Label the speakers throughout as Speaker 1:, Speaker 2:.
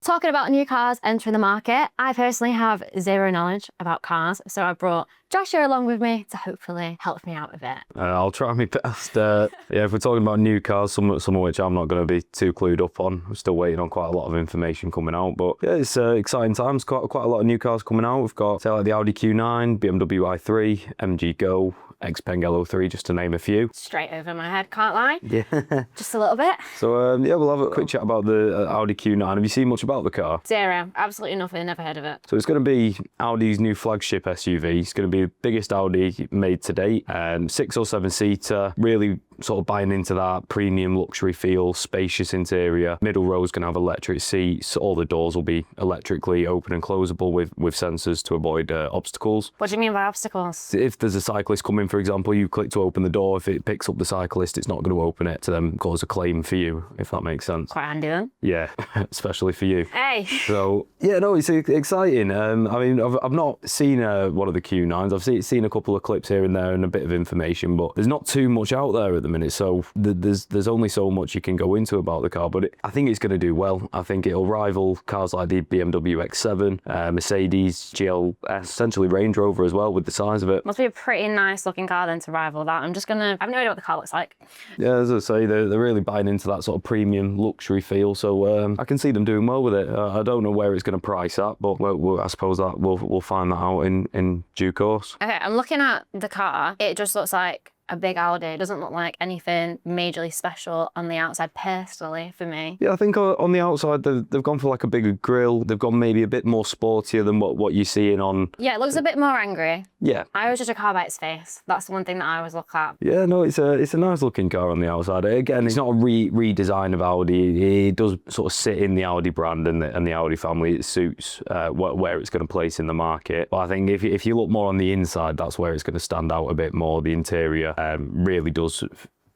Speaker 1: Talking about new cars entering the market, I personally have zero knowledge about cars, so I brought Joshua along with me to hopefully help me out with it.
Speaker 2: I'll try my best. Yeah, if we're talking about new cars, some of which I'm not going to be too clued up on. I'm still waiting on quite a lot of information coming out, but yeah, it's exciting times. Quite a lot of new cars coming out. We've got like the Audi Q9, BMW i3, MG Go, XPeng G6, just to name a few.
Speaker 1: Straight over my head, can't lie.
Speaker 2: Yeah.
Speaker 1: Just a little bit.
Speaker 2: So yeah, we'll have a quick chat about the Audi Q9. Have you seen much about the car?
Speaker 1: Zero. Absolutely nothing. Never heard of it.
Speaker 2: So it's going to be Audi's new flagship SUV. It's going to be the biggest Audi made to date. 6 or 7 seater, really sort of buying into that premium luxury feel, spacious interior. Middle row is going to have electric seats. All the doors will be electrically open and closable with sensors to avoid obstacles.
Speaker 1: What do you mean by obstacles?
Speaker 2: If there's a cyclist coming, for example, you click to open the door. If it picks up the cyclist, it's not going to open it to then cause a claim for you, if that makes sense.
Speaker 1: Quite handy then.
Speaker 2: Yeah, especially for you.
Speaker 1: Hey.
Speaker 2: So yeah, no, it's exciting. I mean, I've not seen one of the Q9s. I've seen a couple of clips here and there and a bit of information, but there's not too much out there at the minute. So there's only so much you can go into about the car, but I think it's going to do well. I think it'll rival cars like the BMW X7, Mercedes GLS, essentially Range Rover as well with the size of it.
Speaker 1: Must be a pretty nice looking car then to rival that. I have no idea what the car looks like.
Speaker 2: Yeah, as I say, they're really buying into that sort of premium luxury feel. So I can see them doing well with it. I don't know where it's going to price at, but I suppose that we'll find that out in due course.
Speaker 1: Okay, I'm looking at the car. It just looks like a big Audi. It doesn't look like anything majorly special on the outside, personally, for me.
Speaker 2: Yeah, I think on the outside, they've gone for like a bigger grille. They've gone maybe a bit more sportier than what you're seeing on...
Speaker 1: Yeah, it looks a bit more angry.
Speaker 2: Yeah.
Speaker 1: I always judge a car by its face. That's the one thing that I always look at.
Speaker 2: Yeah, no, it's a nice looking car on the outside. Again, it's not a redesign of Audi. It does sort of sit in the Audi brand and the Audi family. It suits where it's going to place in the market. But I think if you look more on the inside, that's where it's going to stand out a bit more. The interior really does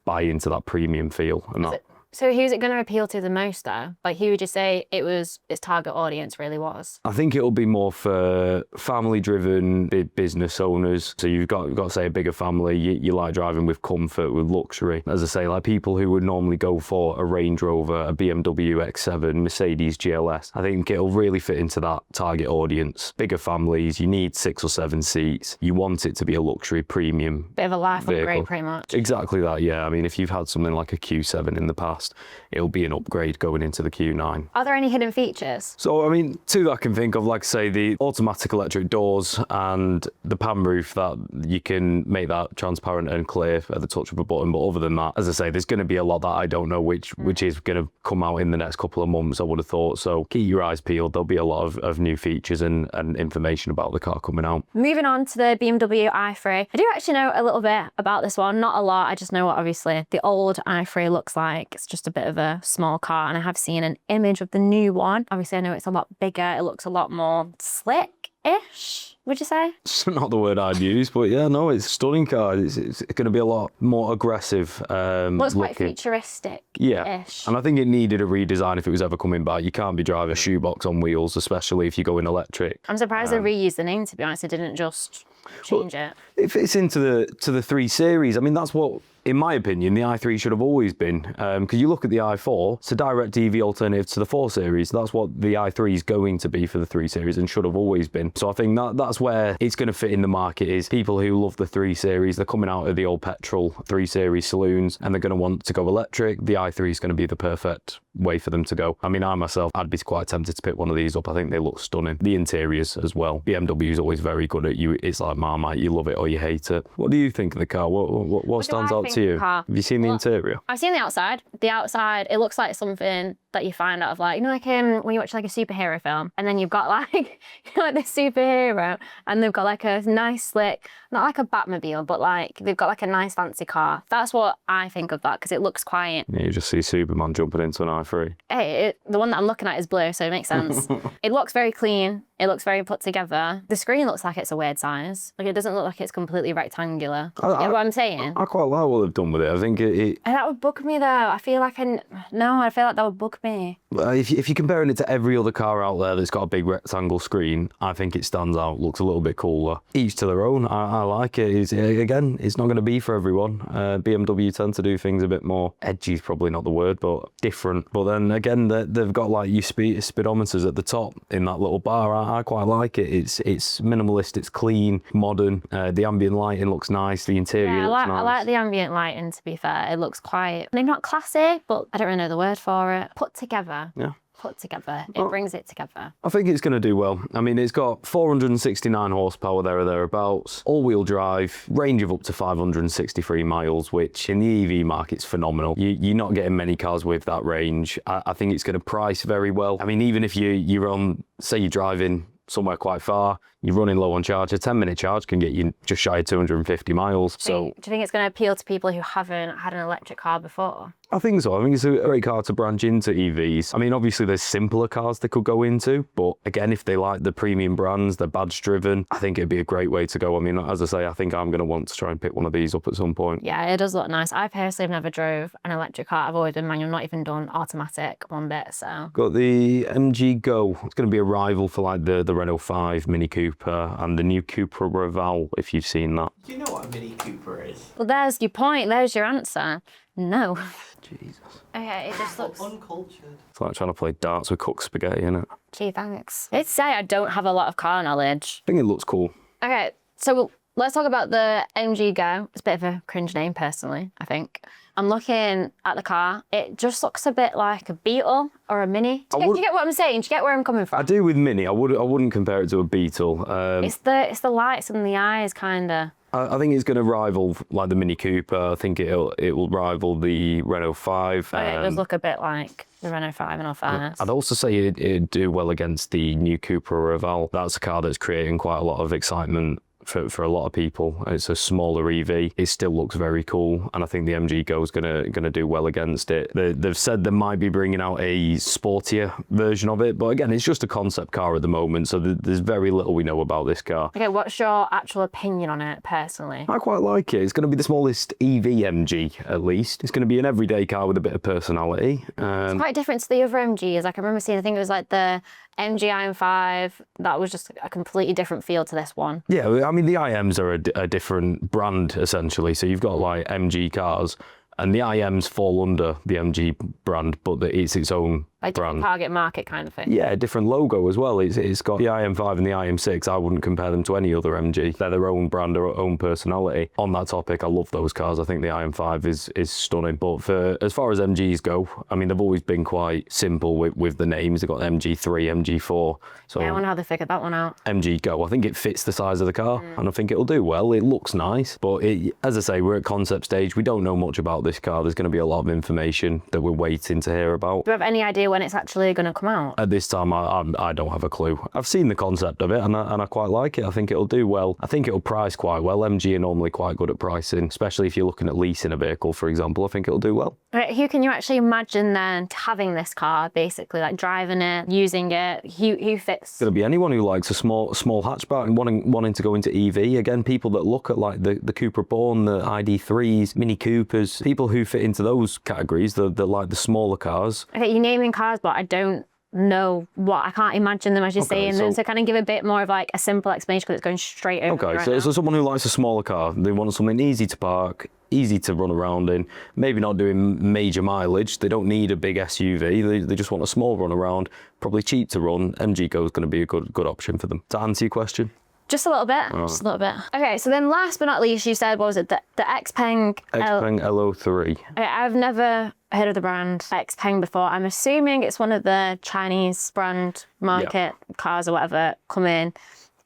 Speaker 2: buy into that premium feel. And that.
Speaker 1: So who's it going to appeal to the most, though? Like, who would you say its target audience really was?
Speaker 2: I think it'll be more for family-driven business owners. So you've got to say a bigger family. You like driving with comfort, with luxury. As I say, like people who would normally go for a Range Rover, a BMW X7, Mercedes GLS. I think it'll really fit into that target audience. Bigger families. You need 6 or 7 seats. You want it to be a luxury premium.
Speaker 1: Bit of a life
Speaker 2: vehicle.
Speaker 1: upgrade, pretty much.
Speaker 2: Exactly that. Yeah. I mean, if you've had something like a Q7 in the past, it'll be an upgrade going into the Q9.
Speaker 1: Are there any hidden features?
Speaker 2: So, I mean, 2 that I can think of, like I say, the automatic electric doors and the pan roof, that you can make that transparent and clear at the touch of a button. But other than that, as I say, there's going to be a lot that I don't know which is going to come out in the next couple of months, I would have thought. So keep your eyes peeled. There'll be a lot of new features and information about the car coming out.
Speaker 1: Moving on to the BMW i3. I do actually know a little bit about this one. Not a lot. I just know what obviously the old i3 looks like. It's just a bit of a small car, and I have seen an image of the new one. Obviously I know it's a lot bigger. It looks a lot more slick-ish, would you say?
Speaker 2: It's not the word I'd use, but yeah, no, it's a stunning car. It's going to be a lot more aggressive
Speaker 1: Looks quite futuristic-ish.
Speaker 2: Yeah, and I think it needed a redesign if it was ever coming back. You can't be driving a shoebox on wheels, especially if you go in electric.
Speaker 1: I'm surprised they reused the name, to be honest. They didn't just change it.
Speaker 2: It fits into the 3 Series. I mean, that's what, in my opinion, the i3 should have always been. Because you look at the i4, it's a direct EV alternative to the 4 Series. That's what the i3 is going to be for the 3 Series and should have always been. So I think that's where it's going to fit in the market, is people who love the 3 Series. They're coming out of the old petrol 3 Series saloons and they're going to want to go electric. The i3 is going to be the perfect way for them to go. I mean, I'd be quite tempted to pick one of these up. I think they look stunning. The interiors as well. BMW is always very good at you. It's like Marmite, you love it or you hate it. What do you think of the car? What stands out to you? Have you seen the interior?
Speaker 1: I've seen the outside. The outside, it looks like something that you find out of, like, you know, like when you watch like a superhero film and then you've got like, like the superhero and they've got like a nice slick, not like a Batmobile, but like they've got like a nice fancy car. That's what I think of that, because it looks quiet.
Speaker 2: Yeah, you just see Superman jumping into an i3.
Speaker 1: Hey, the one that I'm looking at is blue, so it makes sense. It looks very clean. It looks very put together. The screen looks like it's a weird size. Like, it doesn't look like it's completely rectangular. You get what I'm saying?
Speaker 2: I quite like what they've done with it. I think it
Speaker 1: And that would bug me though. I feel like I feel like that would bug me.
Speaker 2: if you're comparing it to every other car out there that's got a big rectangle screen, I think it stands out, looks a little bit cooler. Each to their own. I like it. Again, it's not going to be for everyone. BMW tend to do things a bit more edgy, is probably not the word, but different. But then again, they've got like your speedometers at the top in that little bar. I quite like it. It's minimalist, it's clean, modern. The ambient lighting looks nice. The interior looks nice.
Speaker 1: I like the ambient lighting, to be fair. It looks quite, maybe not classy, but I don't really know the word for it. Put together.
Speaker 2: Yeah.
Speaker 1: Put together. It brings it together.
Speaker 2: I think it's going to do well. I mean, it's got 469 horsepower there or thereabouts, all-wheel drive, range of up to 563 miles, which in the EV market's phenomenal. You're not getting many cars with that range. I think it's going to price very well. I mean, even if you're on, say you're driving somewhere quite far, you're running low on charge, a 10-minute charge can get you just shy of 250 miles. So,
Speaker 1: do you think it's going to appeal to people who haven't had an electric car before?
Speaker 2: I think so. I think it's a great car to branch into EVs. I mean, obviously there's simpler cars they could go into, but again, if they like the premium brands, they're badge driven, I think it'd be a great way to go. I mean, as I say, I think I'm going to want to try and pick one of these up at some point.
Speaker 1: Yeah, it does look nice. I personally have never drove an electric car. I've always been manual, not even done automatic one bit, so.
Speaker 2: Got the MG Go. It's going to be a rival for like the Renault 5 Mini Cooper and the new Cupra Raval, if you've seen that.
Speaker 3: Do you know what a Mini Cooper is?
Speaker 1: Well, there's your point. There's your answer. No.
Speaker 2: Jesus.
Speaker 1: Okay, it just looks...
Speaker 3: Uncultured.
Speaker 2: It's like trying to play darts with cooked spaghetti, isn't it?
Speaker 1: Gee, thanks. I'd say I don't have a lot of car knowledge.
Speaker 2: I think it looks cool.
Speaker 1: Okay, so let's talk about the MG Go. It's a bit of a cringe name, personally, I think. I'm looking at the car. It just looks a bit like a Beetle or a Mini. Do you get what I'm saying? Do you get where I'm coming from?
Speaker 2: I do with Mini. I wouldn't compare it to a Beetle.
Speaker 1: It's the lights and the eyes, kind of.
Speaker 2: I think it's going to rival like the Mini Cooper. I think it will rival the Renault 5.
Speaker 1: But it does look a bit like the Renault 5 in all fairness.
Speaker 2: I'd also say it'd do well against the new Cupra Raval. That's a car that's creating quite a lot of excitement for a lot of people. It's a smaller EV. It still looks very cool, and I think the MG Go is gonna do well against it. They've said they might be bringing out a sportier version of it, but again, it's just a concept car at the moment, so there's very little we know about this car.
Speaker 1: Okay, what's your actual opinion on it, personally?
Speaker 2: I quite like it. It's going to be the smallest EV MG, at least. It's going to be an everyday car with a bit of personality.
Speaker 1: It's quite different to the other MGs. Like, I remember seeing, I think it was like the MG i5. That was just a completely different feel to this one.
Speaker 2: Yeah, I mean, the IMs are a different brand, essentially. So you've got like MG cars, and the IMs fall under the MG brand, but it's its own
Speaker 1: like
Speaker 2: brand.
Speaker 1: Target market kind of thing.
Speaker 2: Yeah, different logo as well. It's got the IM5 and the IM6. I wouldn't compare them to any other MG. They're their own brand or own personality. On that topic, I love those cars. I think the IM5 is stunning. But for as far as MGs go, I mean, they've always been quite simple with the names. They've got MG3, MG4. So
Speaker 1: yeah, I wonder how they figured that one out.
Speaker 2: MG Go. I think it fits the size of the car, and I think it'll do well. It looks nice, but as I say, we're at concept stage. We don't know much about this car. There's going to be a lot of information that we're waiting to hear about.
Speaker 1: Do you have any idea when it's actually going to come out?
Speaker 2: At this time, I don't have a clue. I've seen the concept of it, and I quite like it. I think it'll do well. I think it'll price quite well. MG are normally quite good at pricing, especially if you're looking at leasing a vehicle, for example. I think it'll do well.
Speaker 1: Right, who can you actually imagine then having this car, basically, like driving it, using it? Who fits? It's
Speaker 2: going to be anyone who likes a small hatchback and wanting to go into EV. Again, people that look at like the Cupra Born, the ID3s, Mini Coopers, people who fit into those categories, that like the smaller cars.
Speaker 1: Okay, you're naming cars, but I don't know what, I can't imagine them as you're saying them. So kind of give a bit more of like a simple explanation, because it's going straight over.
Speaker 2: Okay, so someone who likes a smaller car, they want something easy to park, easy to run around in, maybe not doing major mileage. They don't need a big SUV. They just want a small run around, probably cheap to run. MG Go is going to be a good option for them. To answer your question.
Speaker 1: Just a little bit. Just a little bit. Okay, so then last but not least, you said, what was it? The XPeng...
Speaker 2: XPeng L03.
Speaker 1: Okay, I've never heard of the brand XPeng before. I'm assuming it's one of the Chinese brand market cars or whatever coming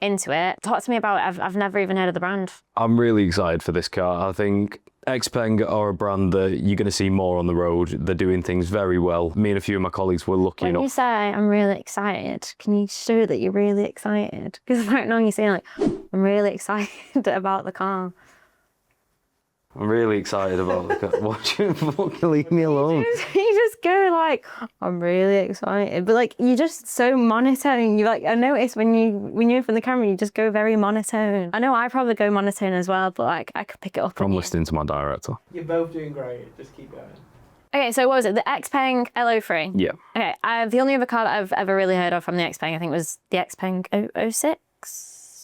Speaker 1: into it. Talk to me about it. I've never even heard of the brand. I'm
Speaker 2: really excited for this car. I think XPeng are a brand that you're going to see more on the road. They're doing things very well. Me and a few of my colleagues were lucky enough.
Speaker 1: When you say I'm really excited, can you show that you're really excited? Because right now you're saying like, I'm really excited about the car.
Speaker 2: I'm really excited about the car. Watch it, fucking leave me alone.
Speaker 1: You just go like, I'm really excited, but like you're just so monotone. You like, I notice when you're in front of the camera, you just go very monotone. I know I probably go monotone as well, but like I could pick it up.
Speaker 2: From listening to my director.
Speaker 3: You're both doing great. Just keep going.
Speaker 1: Okay, so what was it? The XPeng LO3?
Speaker 2: Yeah.
Speaker 1: Okay, the only other car that I've ever really heard of from the XPeng, I think, was the XPeng O6?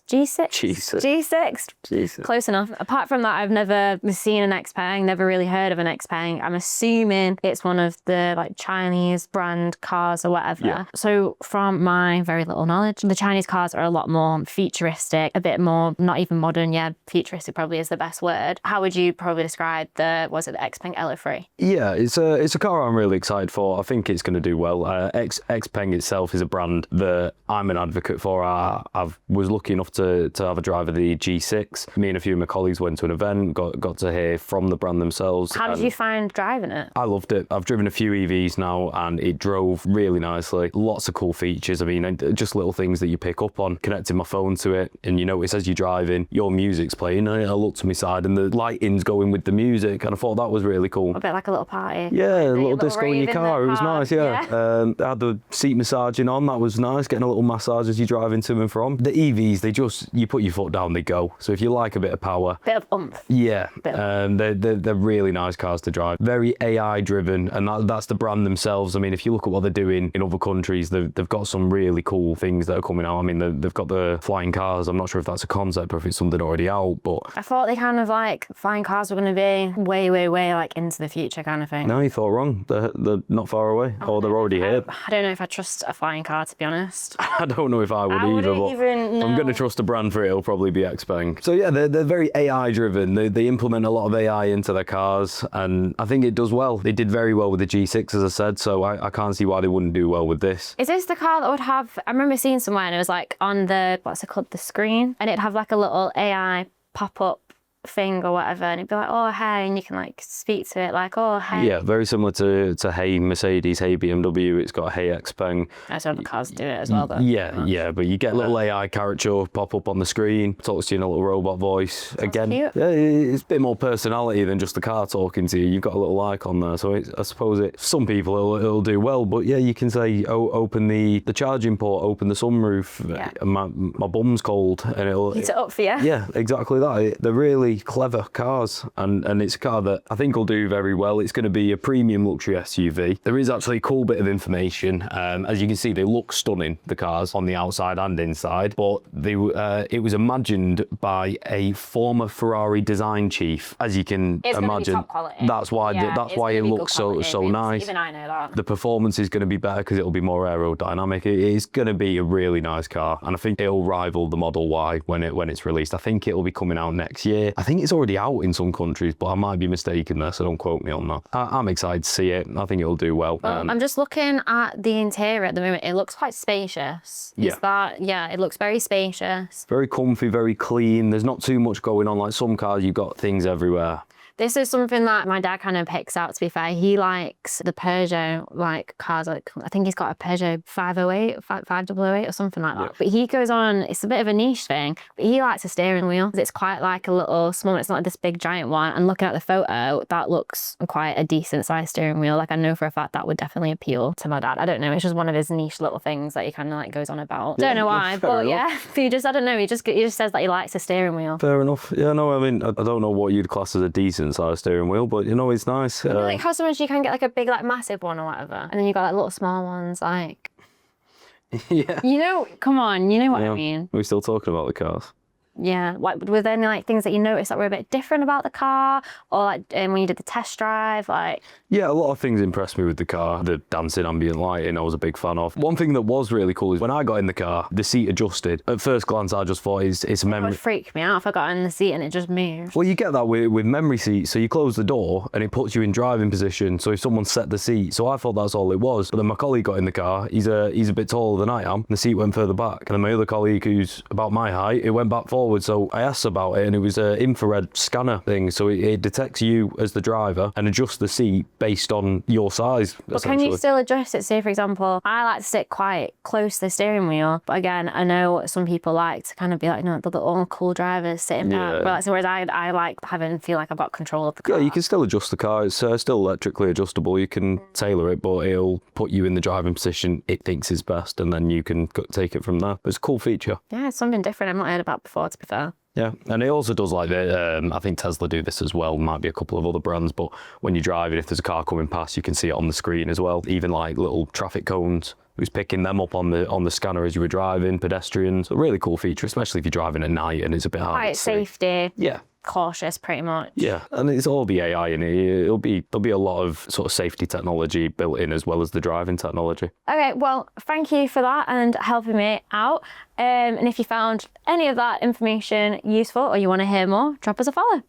Speaker 1: G6?
Speaker 2: Jesus.
Speaker 1: G6? Close enough. Apart from that, I've never seen an XPeng, never really heard of an XPeng. I'm assuming it's one of the like Chinese brand cars or whatever.
Speaker 2: Yeah.
Speaker 1: So from my very little knowledge, the Chinese cars are a lot more futuristic, a bit more, not even modern, yeah, futuristic probably is the best word. How would you probably describe the XPeng LO3?
Speaker 2: Yeah, it's a car I'm really excited for. I think it's going to do well. XPeng itself is a brand that I'm an advocate for. I was lucky enough to have a drive of the G6. Me and a few of my colleagues went to an event, got to hear from the brand themselves.
Speaker 1: How did you find driving it?
Speaker 2: I loved it. I've driven a few EVs now and it drove really nicely. Lots of cool features. I mean, just little things that you pick up on. Connecting my phone to it and you notice as you're driving, your music's playing. I looked to my side and the lighting's going with the music and I thought that was really cool.
Speaker 1: A bit like a little party.
Speaker 2: Yeah, a little disco in
Speaker 1: rave
Speaker 2: your
Speaker 1: in
Speaker 2: car.
Speaker 1: the
Speaker 2: It was
Speaker 1: car.
Speaker 2: nice, yeah. I had the seat massaging on. That was nice. Getting a little massage as you're driving to and from. The EVs, you put your foot down, they go. So if you like a bit of power.
Speaker 1: Bit of oomph.
Speaker 2: Yeah, they're really nice cars to drive. Very AI driven, and that's the brand themselves. I mean, if you look at what they're doing in other countries, they've got some really cool things that are coming out. I mean, they've got the flying cars. I'm not sure if that's a concept or if it's something already out, but
Speaker 1: I thought they kind of like flying cars were going to be way, way, way like into the future kind of thing.
Speaker 2: no, you thought wrong. They're not far away, or they're already here.
Speaker 1: I don't know if I trust a flying car, to be honest.
Speaker 2: I don't know if I would
Speaker 1: I
Speaker 2: either,
Speaker 1: wouldn't
Speaker 2: but
Speaker 1: even
Speaker 2: if I'm
Speaker 1: know.
Speaker 2: going to trust a brand for it, it'll probably be XPeng. So yeah, they're very AI driven. They implement a lot of AI into their cars, and I think it does well. They did very well with the G6, as I said, so I can't see why they wouldn't do well with this.
Speaker 1: Is this the car that would have, I remember seeing somewhere and it was like on the, what's it called, the screen, and it'd have like a little AI pop-up thing or whatever, and it'd be like, oh hey, and you can like speak to it like, oh hey.
Speaker 2: Yeah, very similar to Hey Mercedes, Hey BMW. It's got Hey XPeng.
Speaker 1: That's how the cars do it as well though.
Speaker 2: Yeah, but you get a little AI character pop up on the screen, talks to you in a little robot voice. Again,
Speaker 1: cute.
Speaker 2: yeah, it's a bit more personality than just the car talking to you. You've got a little icon there, so I suppose some people it'll do well. But yeah, you can say, oh, open the charging port, open the sunroof.
Speaker 1: Yeah.
Speaker 2: And my bum's cold, and it'll
Speaker 1: Heat it up for you.
Speaker 2: Yeah, exactly that. They're really clever cars, and it's a car that I think will do very well. It's going to be a premium luxury SUV. There is actually a cool bit of information. As you can see, they look stunning, the cars, on the outside and inside, but it was imagined by a former Ferrari design chief. As you can
Speaker 1: It's gonna be
Speaker 2: imagine,
Speaker 1: top quality.
Speaker 2: that's why
Speaker 1: Yeah,
Speaker 2: that's
Speaker 1: it's
Speaker 2: why
Speaker 1: gonna
Speaker 2: it
Speaker 1: be good
Speaker 2: looks
Speaker 1: quality,
Speaker 2: so nice.
Speaker 1: Even I know that.
Speaker 2: The performance is going to be better because it'll be more aerodynamic. It is going to be a really nice car, and I think it'll rival the Model Y when it's released. I think it'll be coming out next year. I think it's already out in some countries, but I might be mistaken there, so don't quote me on that. I'm excited to see it. I think it'll do well.
Speaker 1: I'm just looking at the interior at the moment. It looks quite spacious.
Speaker 2: Yeah.
Speaker 1: It looks very spacious.
Speaker 2: Very comfy, very clean. There's not too much going on. Like some cars, you've got things everywhere.
Speaker 1: This is something that my dad kind of picks out, to be fair. He likes the Peugeot, like, cars. Like, I think he's got a Peugeot 508, 5008 or something like that.
Speaker 2: Yeah.
Speaker 1: But he goes on, it's a bit of a niche thing, but he likes a steering wheel. It's quite like a little small, it's not this big giant one. And looking at the photo, that looks quite a decent sized steering wheel. Like, I know for a fact that would definitely appeal to my dad. I don't know, it's just one of his niche little things that he kind of like goes on about. Don't know why, but yeah. But I don't know, he just says that he likes a steering wheel.
Speaker 2: Fair enough. Yeah, no, I mean, I don't know what you'd class as a decent sized steering wheel, but it's nice.
Speaker 1: Like how sometimes you can get like a big, like massive one or whatever, and then you got like little small ones, like.
Speaker 2: Yeah.
Speaker 1: Come on, you know what I mean.
Speaker 2: Are we still talking about the cars?
Speaker 1: Yeah, like were there any like things that you noticed that were a bit different about the car, or like when you did the test drive, like?
Speaker 2: Yeah, a lot of things impressed me with the car. The dancing ambient lighting, I was a big fan of. One thing that was really cool is when I got in the car, the seat adjusted. At first glance, I just thought it's a
Speaker 1: It
Speaker 2: memory.
Speaker 1: would freak me out if I got in the seat and it just moved.
Speaker 2: Well, you get that with memory seats. So you close the door and it puts you in driving position. So if someone set the seat, so I thought that's all it was. But then my colleague got in the car. He's a bit taller than I am. And the seat went further back. And then my other colleague, who's about my height, it went back forward. straightforward. So I asked about it, and it was an infrared scanner thing. So it detects you as the driver and adjusts the seat based on your size.
Speaker 1: But can you still adjust it? Say, for example, I like to sit quite close to the steering wheel. But again, I know some people like to kind of be like, no, the little cool drivers sitting back. But like, so whereas I like feel like I've got control of the car.
Speaker 2: Yeah, you can still adjust the car. It's still electrically adjustable. You can tailor it, but it'll put you in the driving position it thinks is best, and then you can take it from there. It's a cool feature.
Speaker 1: Yeah, it's something different I've not heard about before, to be fair.
Speaker 2: Yeah, and it also does like I think Tesla do this as well, might be a couple of other brands, but when you're driving, if there's a car coming past, you can see it on the screen as well. Even like little traffic cones, who's picking them up on the scanner as you were driving, pedestrians. A really cool feature, especially if you're driving at night and it's a bit hard.
Speaker 1: Quite safety.
Speaker 2: Yeah.
Speaker 1: Cautious, pretty much.
Speaker 2: Yeah, and it's all the AI in it. There'll be a lot of sort of safety technology built in as well as the driving technology.
Speaker 1: Okay, well, thank you for that and helping me out. And if you found any of that information useful or you want to hear more, drop us a follow.